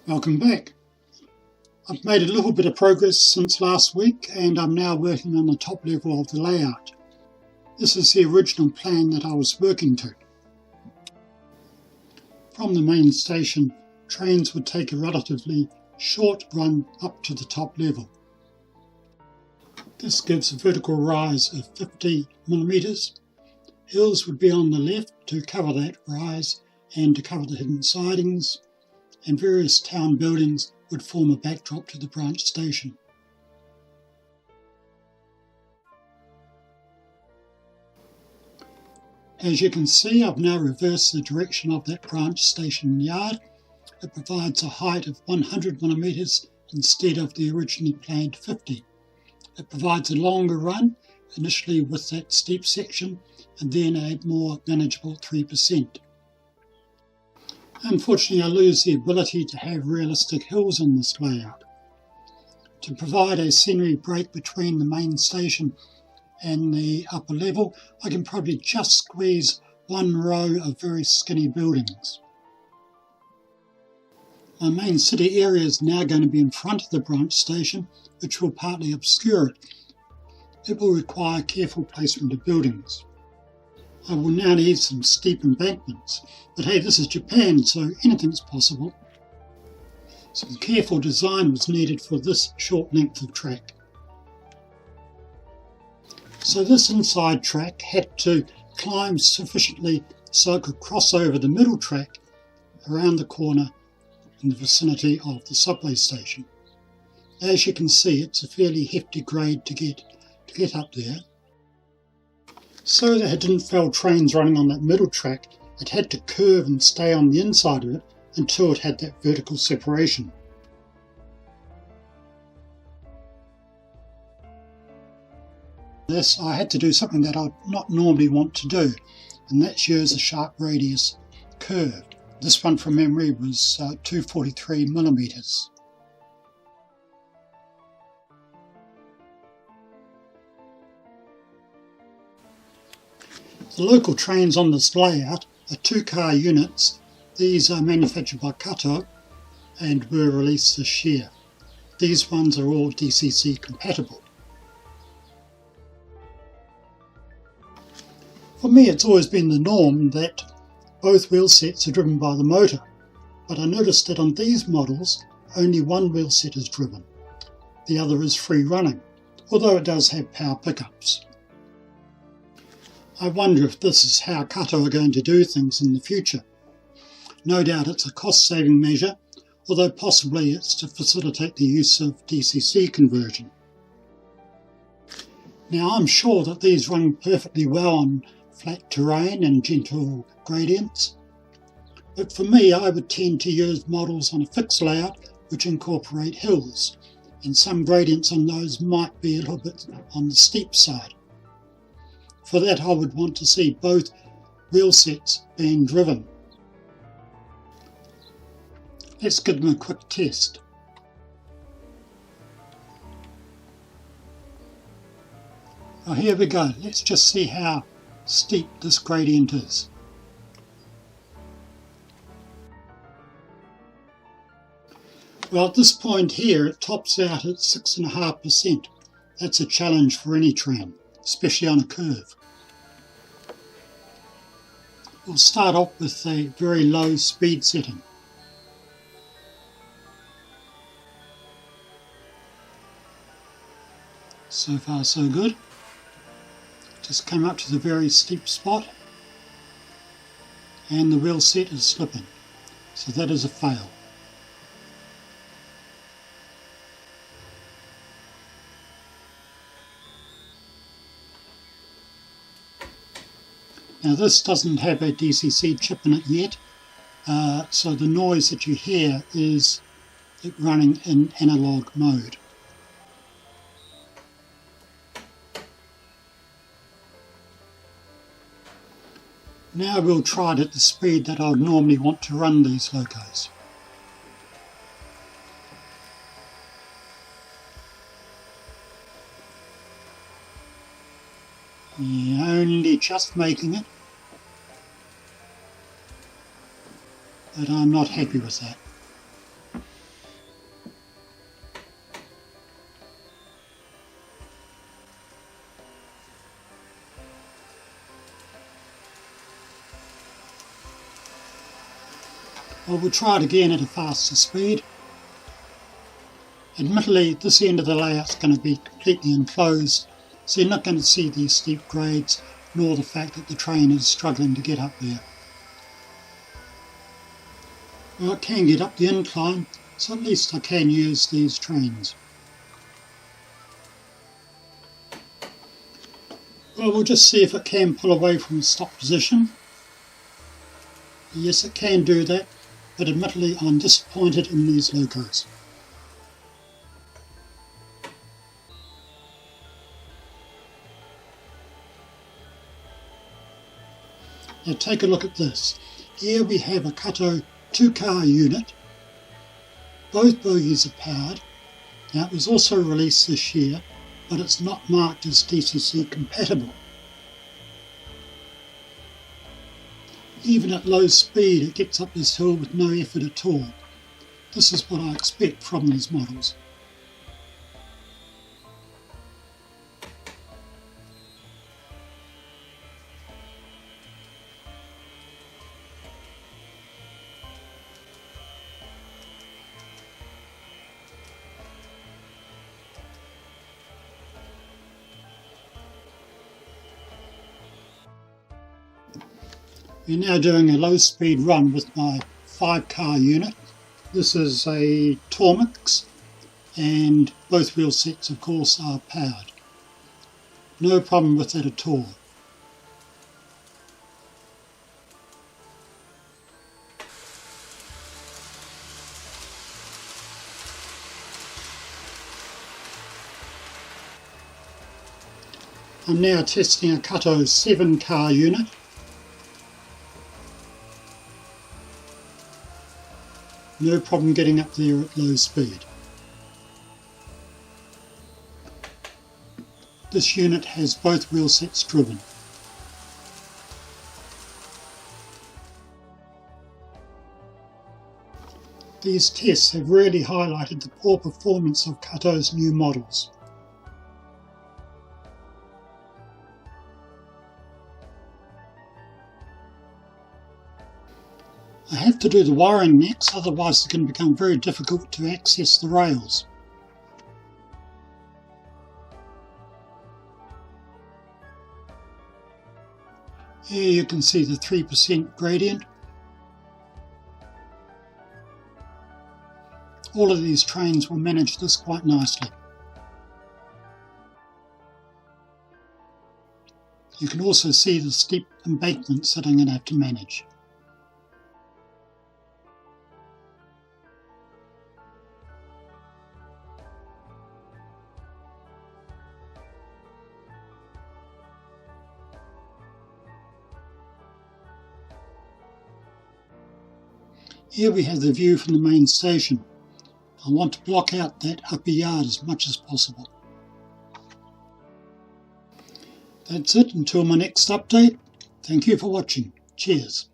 Welcome back. I've made a little bit of progress since last week and I'm now working on the top level of the layout. This is the original plan that I was working to. From the main station, trains would take a relatively short run up to the top level. This gives a vertical rise of 50 millimeters. Hills would be on the left to cover that rise and to cover the hidden sidings, and various town buildings would form a backdrop to the branch station. As you can see, I've now reversed the direction of that branch station yard. It provides a height of 100 millimeters instead of the originally planned 50. It provides a longer run, initially with that steep section, and then a more manageable 3%. Unfortunately, I lose the ability to have realistic hills in this layout. To provide a scenery break between the main station and the upper level, I can probably just squeeze one row of very skinny buildings. My main city area is now going to be in front of the branch station, which will partly obscure it. It will require careful placement of buildings. I will now need some steep embankments, but hey, this is Japan, so anything's possible. Some careful design was needed for this short length of track. So this inside track had to climb sufficiently so it could cross over the middle track around the corner in the vicinity of the subway station. As you can see, it's a fairly hefty grade to get up there. So that it didn't fail trains running on that middle track, it had to curve and stay on the inside of it until it had that vertical separation. This, I had to do something that I'd not normally want to do, and that's use a sharp radius curve. This one from memory was 243 millimeters. The local trains on this layout are 2-car units. These are manufactured by Kato and were released this year. These ones are all DCC compatible. For me, it's always been the norm that both wheel sets are driven by the motor, but I noticed that on these models only one wheel set is driven. The other is free running, although it does have power pickups. I wonder if this is how Kato are going to do things in the future. No doubt it's a cost-saving measure, although possibly it's to facilitate the use of DCC conversion. Now, I'm sure that these run perfectly well on flat terrain and gentle gradients, but for me I would tend to use models on a fixed layout which incorporate hills, and some gradients on those might be a little bit on the steep side. For that, I would want to see both wheel sets being driven. Let's give them a quick test. Well, here we go. Let's just see how steep this gradient is. Well, at this point here, it tops out at 6.5%. That's a challenge for any tram, especially on a curve. We'll start off with a very low speed setting. So far so good. Just came up to the very steep spot and the wheel set is slipping, so that is a fail. Now this doesn't have a DCC chip in it yet, so the noise that you hear is it running in analog mode. Now we'll try it at the speed that I would normally want to run these locos. Yeah, only just making it, but I'm not happy with that. Well, we'll try it again at a faster speed. Admittedly, this end of the layout's going to be completely enclosed, so you're not going to see these steep grades, nor the fact that the train is struggling to get up there. Well, it can get up the incline, so at least I can use these trains. Well, we'll just see if it can pull away from the stop position. Yes, it can do that, but admittedly I'm disappointed in these locos. Now take a look at this. Here we have a Kato 2-car unit. Both bogies are powered. Now it was also released this year, but it's not marked as DCC compatible. Even at low speed it gets up this hill with no effort at all. This is what I expect from these models. We're now doing a low speed run with my 5-car unit. This is a Tormix and both wheel sets of course are powered. No problem with that at all. I'm now testing a Kato 7-car unit. No problem getting up there at low speed. This unit has both wheel sets driven. These tests have really highlighted the poor performance of Kato's new models. I have to do the wiring next, otherwise it's going to become very difficult to access the rails. Here you can see the 3% gradient. All of these trains will manage this quite nicely. You can also see the steep embankments that I'm going to have to manage. Here we have the view from the main station. I want to block out that upper yard as much as possible. That's it until my next update. Thank you for watching. Cheers.